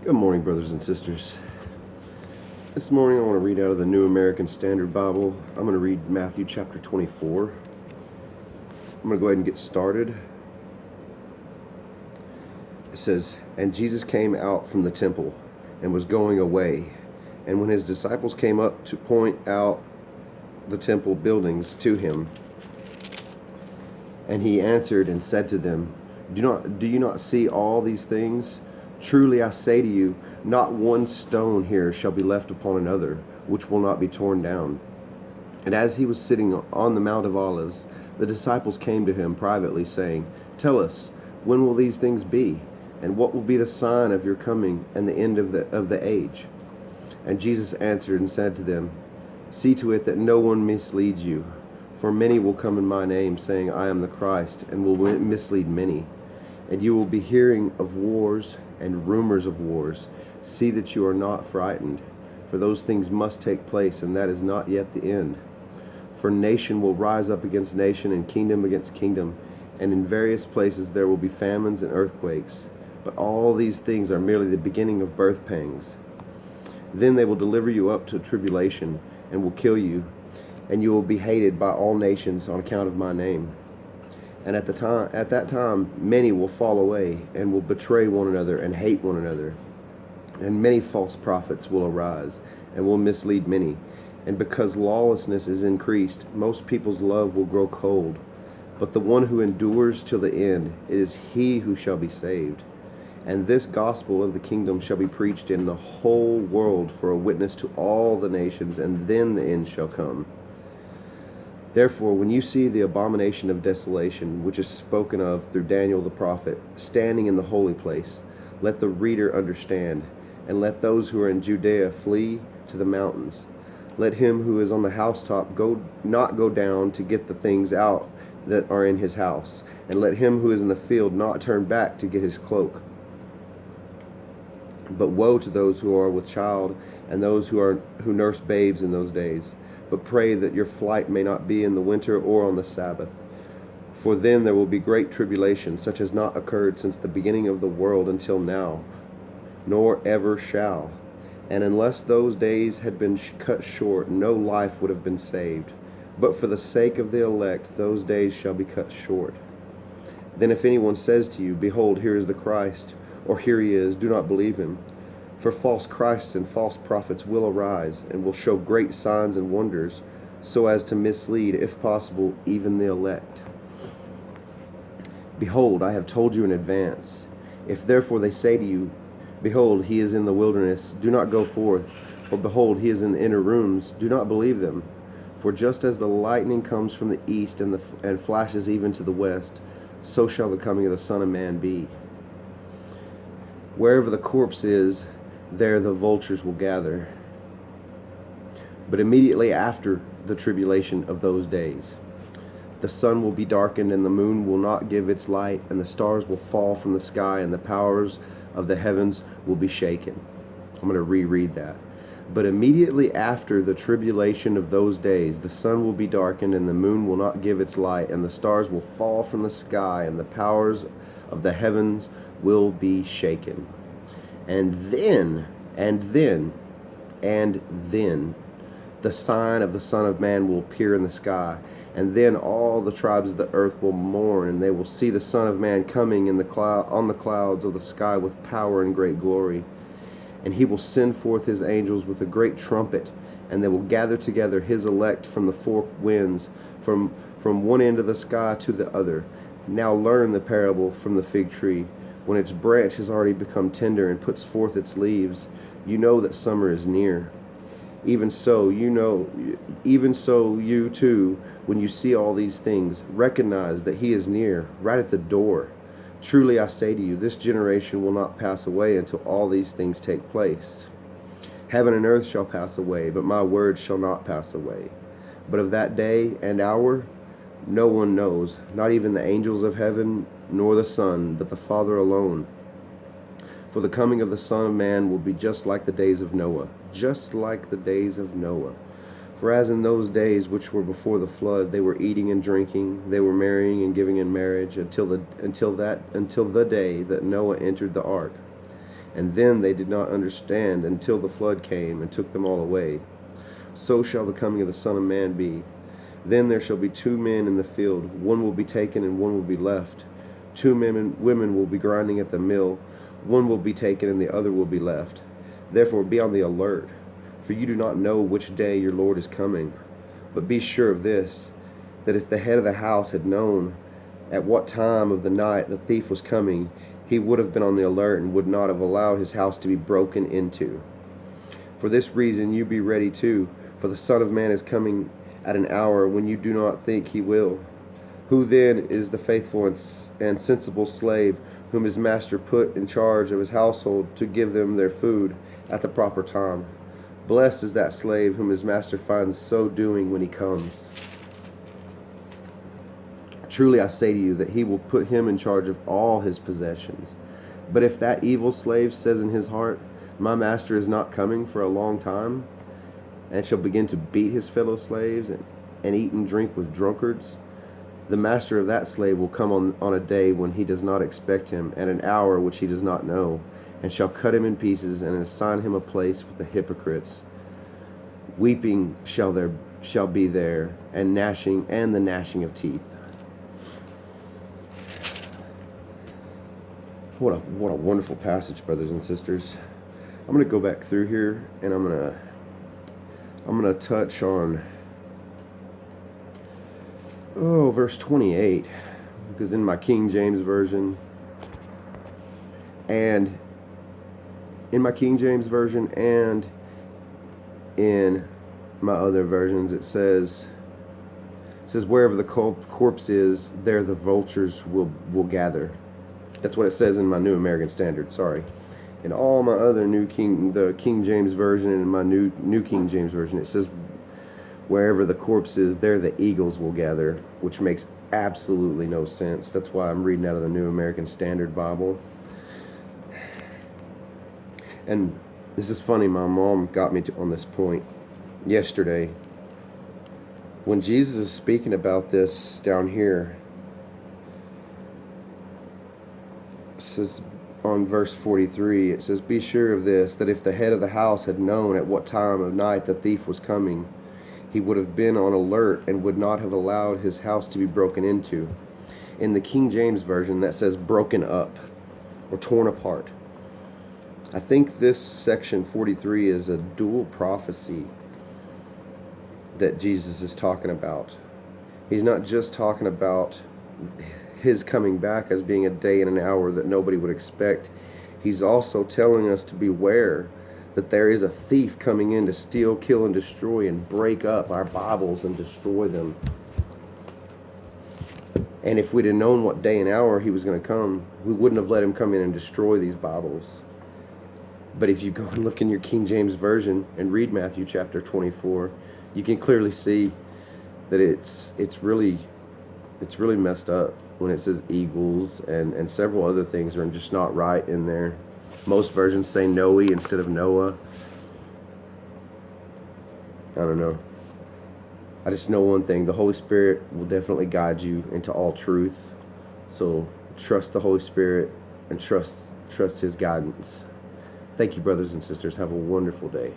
Good morning, brothers and sisters. This morning I want to read out of the New American Standard Bible. I'm going to read Matthew chapter 24. I'm going to go ahead and get started. It says, "And Jesus came out from the temple and was going away. And when his disciples came up to point out the temple buildings to him, and he answered and said to them, Do you not see all these things? Truly I say to you, not one stone here shall be left upon another, which will not be torn down." And as he was sitting on the Mount of Olives, the disciples came to him privately, saying, "Tell us, when will these things be? And what will be the sign of your coming and the end of the age?" And Jesus answered and said to them, "See to it that no one misleads you. For many will come in my name, saying, 'I am the Christ,' and will mislead many. And you will be hearing of wars and rumors of wars. See that you are not frightened, for those things must take place, and that is not yet the end. For nation will rise up against nation, and kingdom against kingdom, and in various places there will be famines and earthquakes. But all these things are merely the beginning of birth pangs. Then they will deliver you up to tribulation, and will kill you, and you will be hated by all nations on account of my name. And at that time many will fall away, and will betray one another and hate one another. And many false prophets will arise, and will mislead many. And because lawlessness is increased, most people's love will grow cold. But the one who endures till the end, it is he who shall be saved. And this gospel of the kingdom shall be preached in the whole world for a witness to all the nations, and then the end shall come. Therefore, when you see the abomination of desolation, which is spoken of through Daniel the prophet, standing in the holy place, let the reader understand, and let those who are in Judea flee to the mountains. Let him who is on the housetop not go down to get the things out that are in his house, and let him who is in the field not turn back to get his cloak. But woe to those who are with child, and those who nurse babes in those days. But pray that your flight may not be in the winter or on the Sabbath. For then there will be great tribulation, such as not occurred since the beginning of the world until now, nor ever shall. And unless those days had been cut short, no life would have been saved. But for the sake of the elect, those days shall be cut short. Then if anyone says to you, 'Behold, here is the Christ,' or 'Here he is,' do not believe him. For false Christs and false prophets will arise, and will show great signs and wonders, so as to mislead, if possible, even the elect. Behold, I have told you in advance. If therefore they say to you, 'Behold, he is in the wilderness,' do not go forth, or 'Behold, he is in the inner rooms,' do not believe them. For just as the lightning comes from the east and flashes even to the west, so shall the coming of the Son of Man be. Wherever the corpse is, there the vultures will gather. But immediately after the tribulation of those days, the sun will be darkened, and the moon will not give its light, and the stars will fall from the sky, and the powers of the heavens will be shaken." I'm going to reread that. "But immediately after the tribulation of those days, the sun will be darkened, and the moon will not give its light, and the stars will fall from the sky, and the powers of the heavens will be shaken. And then, the sign of the Son of Man will appear in the sky. And then all the tribes of the earth will mourn, and they will see the Son of Man coming on the clouds of the sky with power and great glory. And he will send forth his angels with a great trumpet, and they will gather together his elect from the four winds, from one end of the sky to the other. Now learn the parable from the fig tree. When its branch has already become tender and puts forth its leaves, you know that summer is near. Even so, you too, when you see all these things, recognize that he is near, right at the door. Truly I say to you, this generation will not pass away until all these things take place. Heaven and earth shall pass away, but my words shall not pass away. But of that day and hour no one knows, not even the angels of heaven, nor the Son, but the Father alone. For the coming of the Son of Man will be just like the days of Noah. For as in those days which were before the flood, they were eating and drinking, they were marrying and giving in marriage, until the day that Noah entered the ark. And then they did not understand until the flood came and took them all away. So shall the coming of the Son of Man be. Then there shall be 2 men in the field, one will be taken and one will be left. 2 women will be grinding at the mill, one will be taken and the other will be left. Therefore be on the alert, for you do not know which day your Lord is coming. But be sure of this, that if the head of the house had known at what time of the night the thief was coming, he would have been on the alert and would not have allowed his house to be broken into. For this reason you be ready too, for the Son of Man is coming at an hour when you do not think he will. Who then is the faithful and sensible slave whom his master put in charge of his household to give them their food at the proper time? Blessed is that slave whom his master finds so doing when he comes. Truly I say to you that he will put him in charge of all his possessions. But if that evil slave says in his heart, my master is not coming for a long time, and shall begin to beat his fellow slaves and eat and drink with drunkards, the master of that slave will come on a day when he does not expect him, at an hour which he does not know, and shall cut him in pieces and assign him a place with the hypocrites. Weeping shall be there, and the gnashing of teeth. What a wonderful passage, brothers and sisters. I'm going to go back through here, and I'm going to touch on verse 28, because in my King James version and in my other versions it says wherever the corpse is, there the vultures will gather. That's what it says in my New American Standard, sorry. In all my other the King James version and my New King James version, it says wherever the corpse is, there the eagles will gather, which makes absolutely no sense. That's why I'm reading out of the New American Standard Bible. And this is funny, my mom got me on this point yesterday. When Jesus is speaking about this down here, it says on verse 43, it says, be sure of this, that if the head of the house had known at what time of night the thief was coming, he would have been on alert and would not have allowed his house to be broken into. In the King James version, that says broken up or torn apart. I think this section 43 is a dual prophecy that Jesus is talking about. He's not just talking about his coming back as being a day and an hour that nobody would expect. He's also telling us to beware that there is a thief coming in to steal, kill, and destroy, and break up our Bibles and destroy them. And if we'd have known what day and hour he was going to come, we wouldn't have let him come in and destroy these Bibles. But if you go and look in your King James version and read Matthew chapter 24, you can clearly see that it's really messed up when it says eagles, and several other things are just not right in there. Most versions say Noe instead of Noah. I don't know. I just know one thing. The Holy Spirit will definitely guide you into all truth. So trust the Holy Spirit and trust His guidance. Thank you, brothers and sisters. Have a wonderful day.